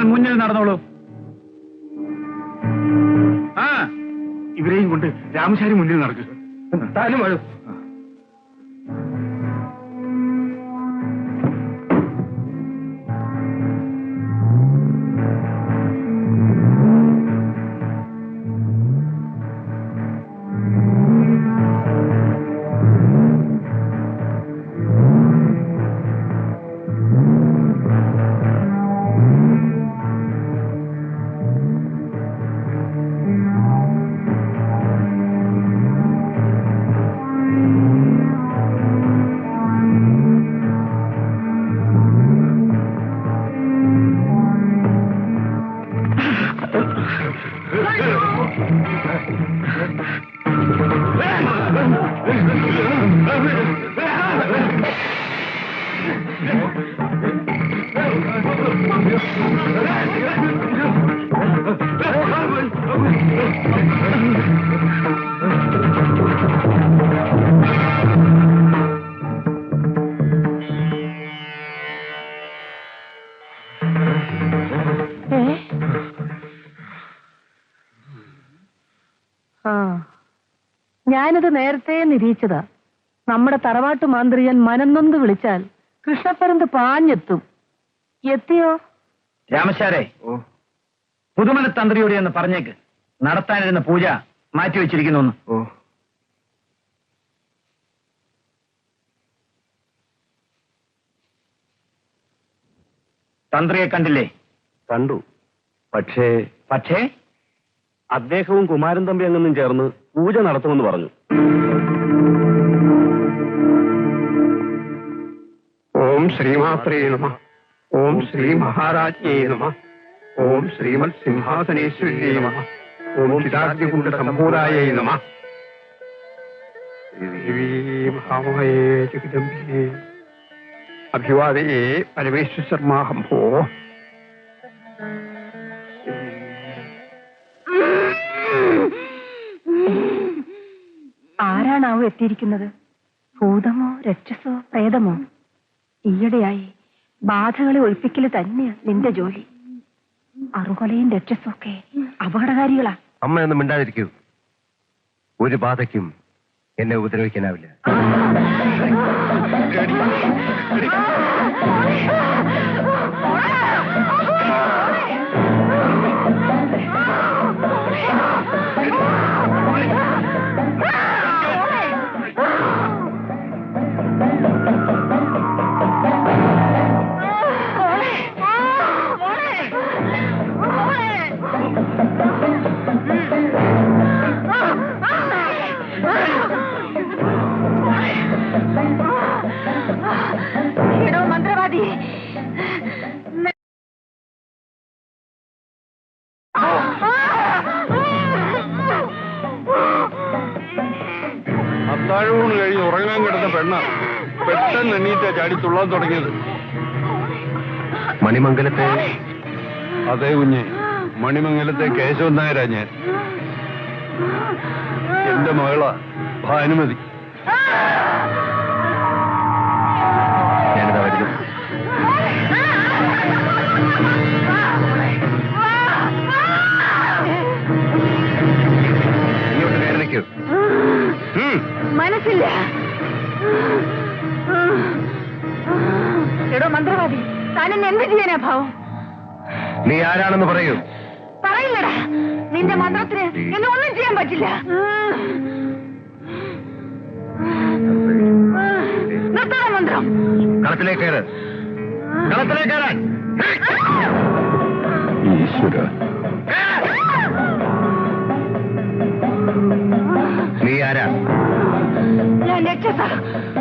നിങ്ങൾ മുന്നിൽ നടന്നോളൂ. ആ, ഇവരെയും കൊണ്ട് രാമശാരി മുന്നിൽ നടക്കുക. താനും വരൂ. ഞാനത് നേരത്തെ നിരീക്ഷിച്ചതാ. നമ്മുടെ തറവാട്ടു മാന്ത്രിയൻ മനംനൊന്ത് വിളിച്ചാൽ കൃഷ്ണപ്പരന്ത് പാഞ്ഞെത്തും. എത്തിയോ? രാമശാരെ, പുതുമനത്തന്ത്രിയോട് എന്ന് പറഞ്ഞേക്ക് നടത്താനിരുന്ന പൂജ മാറ്റിവെച്ചിരിക്കുന്നു. തന്ത്രിയെ കണ്ടില്ലേ? കണ്ടു. പക്ഷേ അദ്ദേഹവും കുമാരൻ തമ്പി അങ്ങും ചേർന്ന് പൂജ നടത്തുമെന്ന് പറഞ്ഞു. ഓം ശ്രീമാത്രേ നമഃ. ഓം ശ്രീ മഹാരാജ്ഞേ നമഃ. ഓം ശ്രീമത് സിംഹാസനേശ്വര്യേ നമഃ. ഓം ചിതാഗ്നികുണ്ഡ സംഭൂതായേ നമഃ. മഹാമഹേ ജഗദംബികേ അഭിവാദയേ പരമേശ്വര ശർമാഹംഭോ. ആരാണാവോ എത്തിയിരിക്കുന്നത്? ഭൂതമോ രക്ഷസോ പ്രേതമോ? ഈയിടെയായി ബാധകളെ ഒഴിപ്പിക്കല് തന്നെയാ നിന്റെ ജോലി. അറുകൊലയും രക്ഷസും ഒക്കെ അപകടകാരികളാ. അമ്മയൊന്നും മിണ്ടാതിരിക്കൂ. ഒരു ബാധയ്ക്കും എന്നെ ഉപദ്രവിക്കാനാവില്ല. മന്ത്രവാദി, അത്താഴൂണ് കഴിഞ്ഞ് ഉറങ്ങാൻ കിടന്ന പെണ്ണ പെട്ടെന്ന് എണ്ണീറ്റ ചാടി തുള്ളാൻ തുടങ്ങിയത്. മണിമംഗലത്തെ? അതേ കുഞ്ഞെ, മണിമംഗലത്തെ കേശവൻ നായരാ ഞാൻ. എന്റെ മകളാ ഭാനുമതി. ഞാനിതാ വരുന്നു. ഇങ്ങോട്ട് നേരെ നിൽക്കൂ. മനസ്സില്ല. എടോ മന്ത്രവാദി, താനെന്നെ എന്ത് ചെയ്യാനാ ഭാവം? നീ ആരാണെന്ന് പറയൂ. പറയില്ലടാ, നിന്റെ മന്ത്രത്തിന് എന്നെ ഒന്നും ചെയ്യാൻ പറ്റില്ല. നിർത്തണ മന്ത്രം. കളത്തിലേക്ക് കയറ്. കളത്തിലേക്ക് കയറാൻ. ഈശ്വര, നീ ആരാ? ഞാൻ രക്ഷസ.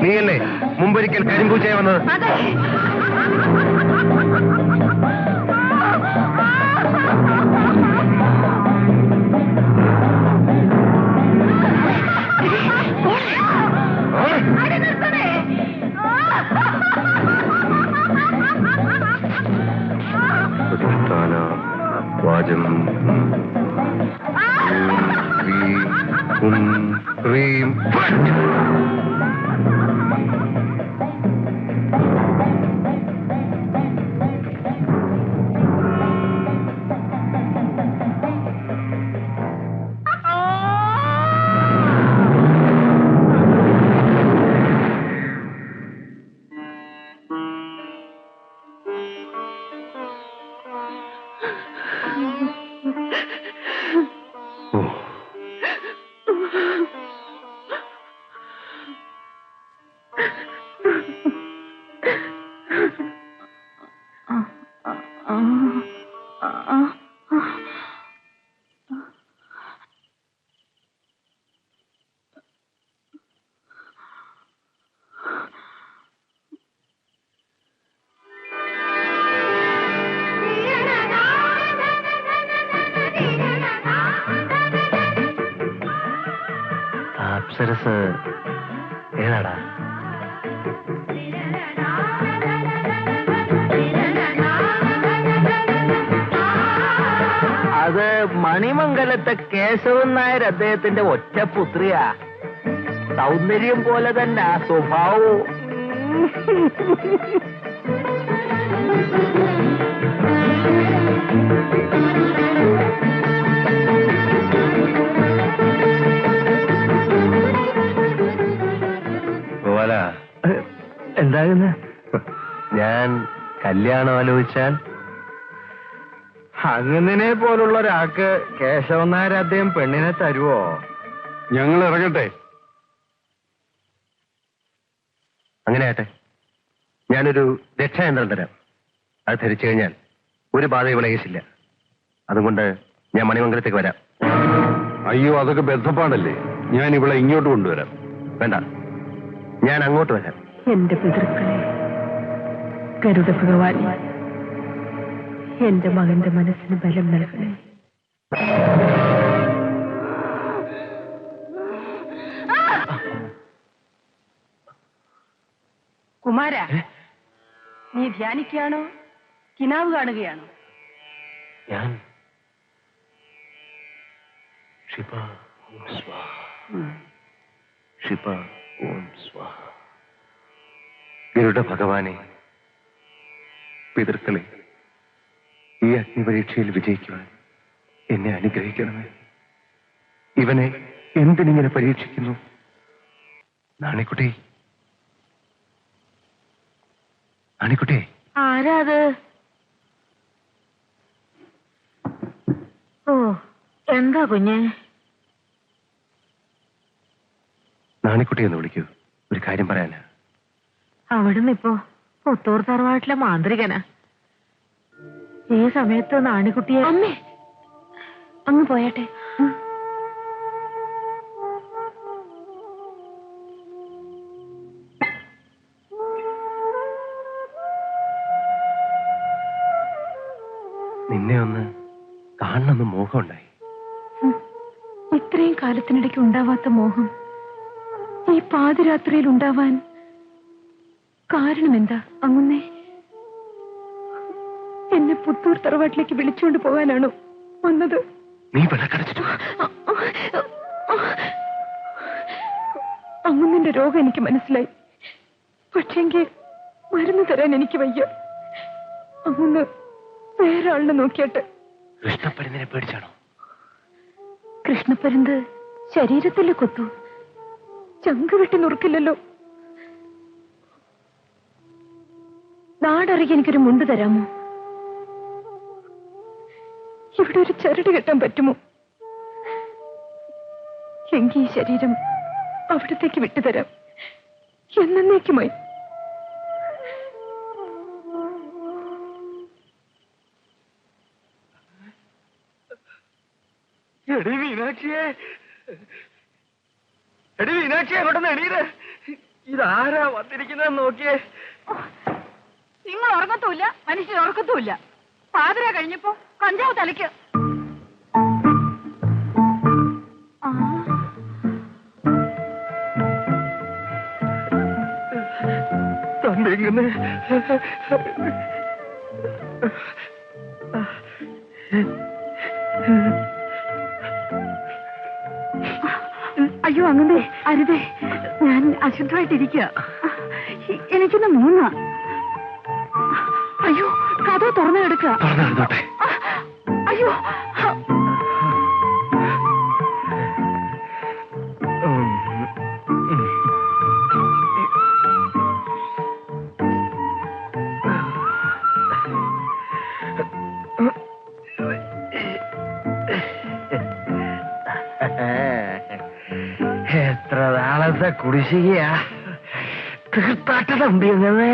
നീയല്ലേ മുമ്പൊരിക്കൽ കരിമ്പൂച്ചയെ വന്നത്? അതെ. വാചം അപ്സരസ് ഏതാടാ? അത് മണിമംഗലത്തെ കേശവൻ നായർ അദ്ദേഹത്തിന്റെ ഒറ്റപുത്രിയാ. സൗന്ദര്യം പോലെ തന്നെ ആ സ്വഭാവവും. എന്താകുന്ന ഞാൻ കല്യാണം ആലോചിച്ചാൽ അങ്ങനെ പോലുള്ള ഒരാൾക്ക് കേശവൻ നായർ അദ്ദേഹം പെണ്ണിനെ തരുവോ? ഞങ്ങൾ ഇറങ്ങട്ടെ. അങ്ങനെ ആട്ടെ. ഞാനൊരു രക്ഷായന്ത്രം തരാം. അത് ധരിച്ചു കഴിഞ്ഞാൽ ഒരു ബാധയും വിളയിച്ചില്ല. അതുകൊണ്ട് ഞാൻ മണിമംഗലത്തേക്ക് വരാം. അയ്യോ, അതൊക്കെ ബന്ധപ്പാടല്ലേ. ഞാൻ ഇവിടെ ഇങ്ങോട്ട് കൊണ്ടുവരാം. വേണ്ട, ഞാൻ അങ്ങോട്ട് വരാം. എന്റെ പിതൃക്കളെ, ഗരുഡ ഭഗവാൻ എന്റെ മകന്റെ മനസ്സിന് ബലം നൽകണേ. കുമാര, നീ ധ്യാനിക്കുകയാണോ കിനാവ് കാണുകയാണോ? ഞാൻ ക്ഷിപ ഓം സ്വാഹ, ക്ഷിപ ഓം സ്വാഹ. ഗരുഡ ഭഗവാനെ, പിതൃക്കളെ, ഈ അഗ്നിപരീക്ഷയിൽ വിജയിക്കുവാൻ എന്നെ അനുഗ്രഹിക്കണമേ. ഇവനെ എന്തിനിങ്ങനെ പരീക്ഷിക്കുന്നു? നാണിക്കുട്ടി, നാണിക്കുട്ടി. ആരാ അത്? ഓ, എന്താ കുഞ്ഞെ? നാണിക്കുട്ടി എന്ന് വിളിക്കൂ, ഒരു കാര്യം പറയാനാ. അവിടുന്ന് ഇപ്പോ പുത്തൂർ തറവാട്ടിലെ മാന്ത്രികനാ. ഈ സമയത്ത് നാണിക്കുട്ടിയെ അമ്മേ അങ്ങ് പോയാട്ടെ. നിന്നെ ഒന്ന് കാണണമെന്ന് മോഹമുണ്ടായി. ഇത്രയും കാലത്തിനിടയ്ക്ക് ഉണ്ടാവാത്ത മോഹം ഈ പാതിരാത്രിയിൽ ഉണ്ടാവാൻ കാരണമെന്താ അങ്ങുന്നേ? എന്നെ പുത്തൂർ തറവാട്ടിലേക്ക് വിളിച്ചുകൊണ്ട് പോകാനാണോ വന്നത്? നീ വിളക്കടച്ചിട്ടു. അങ്ങുന്നന്റെ രോഗം എനിക്ക് മനസ്സിലായി. പക്ഷെങ്കിൽ മരുന്ന് തരാൻ എനിക്ക് വയ്യ. അങ്ങുന്ന് വേറെ ആളിനെ നോക്കിയിട്ട്. കൃഷ്ണപ്പരുന്നിനെ പേടിച്ചാണോ? കൃഷ്ണപ്പരുന്ത് ശരീരത്തില് കൊത്തു, ചങ്ക് വെട്ടി നുറുക്കില്ലല്ലോ. നാടറിയ എനിക്കൊരു മുണ്ട് തരാമോ? ഇവിടെ ഒരു ചരട് കെട്ടാൻ പറ്റുമോ? എങ്കിൽ ഈ ശരീരം അവിടത്തേക്ക് വിട്ടുതരാം, എന്നേക്കുമായി. എടി മീനാക്ഷിയെ, എടി മീനാക്ഷി, അങ്ങോട്ടൊന്ന് എണീര്. ഇതാരാ വന്നിരിക്കുന്നത് നോക്കിയേ. നിങ്ങൾ ഉറങ്ങത്തുമില്ല, മനുഷ്യൻ ഉറക്കത്തുമില്ല. പാതിര കഴിഞ്ഞപ്പോ കഞ്ചാവ് തലയ്ക്ക്. തമ്പിങ്ങനെ അയ്യോ, അങ്ങനെ അരുതേ. ഞാൻ അശുദ്ധമായിട്ടിരിക്കുക. എനിക്കൊന്ന് മൂന്നാ. അയ്യോ, കഥ തുറന്നു കിടക്കുക. അയ്യോ, എത്ര നാളത്തെ കുടിശ്ശികയാ തീർത്താട്ട തമ്പി. അങ്ങനെ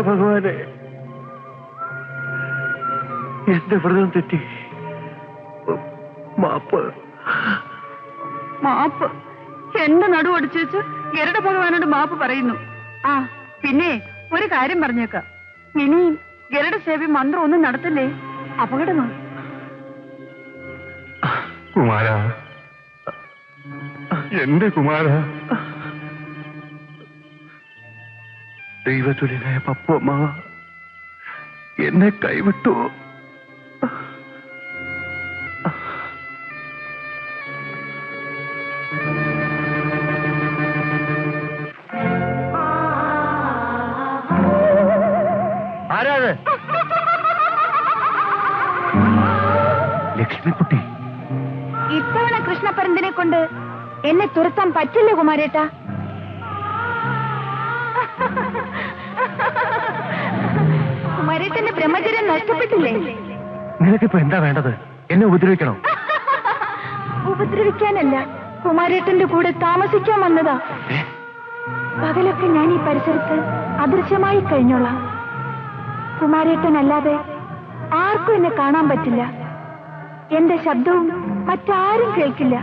ഭഗവാനെ, എന്റെ വ്രതം തെറ്റി. മാപ്പ്. മാപ്പ്? എന്റെ നടുവടിച്ചു വെച്ച് ഗരുഡ ഭഗവാനോട് മാപ്പ് പറയുന്നു. ആ പിന്നെ ഒരു കാര്യം പറഞ്ഞേക്കാം, ഇനിയും ഗരുഡ സേവി മന്ത്രം ഒന്നും നടത്തില്ലേ, അപകടമാണ്. കുമാര, എന്റെ കുമാര, ദൈവതുല്യനായ പപ്പു അമ്മാവ എന്നെ കൈവിട്ടു. ആരാത്? ലക്ഷ്മിക്കുട്ടി. ഇത്തവണ കൃഷ്ണപരന്തിനെ കൊണ്ട് എന്നെ തുരത്താൻ പറ്റില്ല കുമാരേട്ടാ. കുമാരേട്ടന്റെ ബ്രഹ്മചര്യം നഷ്ടപ്പെട്ടില്ലേ? നിനക്കിപ്പോ എന്താ വേണ്ടത്? എന്നെ ഉപദ്രവിക്കണോ? ഉപദ്രവിക്കാനല്ല, കുമാരേട്ടന്റെ കൂടെ താമസിക്കാൻ വന്നതാ. പകലൊക്കെ ഞാൻ ഈ പരിസരത്ത് അദൃശ്യമായി കഴിഞ്ഞോളാം. കുമാരേട്ടനല്ലാതെ ആർക്കും എന്നെ കാണാൻ പറ്റില്ല. എന്റെ ശബ്ദവും മറ്റാരും കേൾക്കില്ല.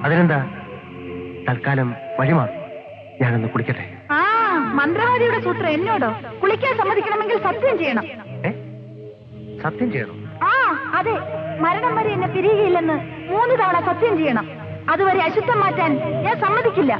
അതിനെന്താ, തൽക്കാലം വഴിമാറും. ഞാനൊന്ന് കുളിക്കട്ടെ. ആ മന്ത്രവാദിയുടെ സൂത്രം എന്നോടോ? കുളിക്കാൻ സമ്മതിക്കണമെങ്കിൽ സത്യം ചെയ്യണം. സത്യം ചെയ്യണം? ആ അതെ, മരണം വരെ എന്നെ പിരിയുകയില്ലെന്ന് 3 തവണ സത്യം ചെയ്യണം. അതുവരെ അശുദ്ധം മാറ്റാൻ ഞാൻ സമ്മതിക്കില്ല.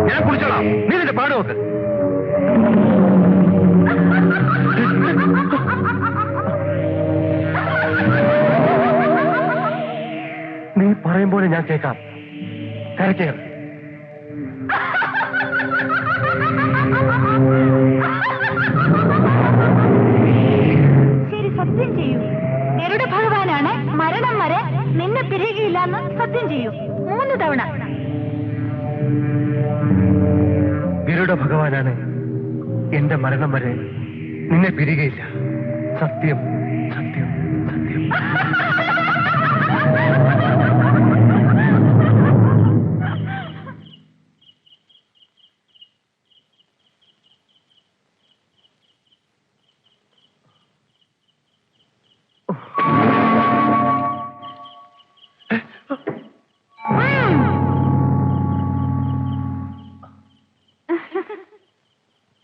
ഞാൻ കുളിച്ചോളാം, നീ നിന്റെ പാട് നോക്ക്. നീ പറയുമ്പോൾ ഞാൻ കേൾക്കാം. കരക്കേർ. ശരി, സത്യം ചെയ്യൂ. ഗരുഡ ഭഗവാനാണ് മരണം വരെ നിന്നെ പിരിയുകയില്ലെന്ന് സത്യം ചെയ്യൂ. 3 തവണ. ഗരുഡ ഭഗവാനാണ് എന്റെ മരണം വരെ നിന്നെ പിരികയില്ല. സത്യം, സത്യം, സത്യം.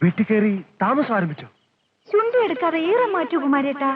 വീട്ടിൽ കയറി താമസം ആരംഭിച്ചോ? ചുണ്ടി എടുക്കാതെ ഈറ മാറ്റൂ കുമാരേട്ടാ.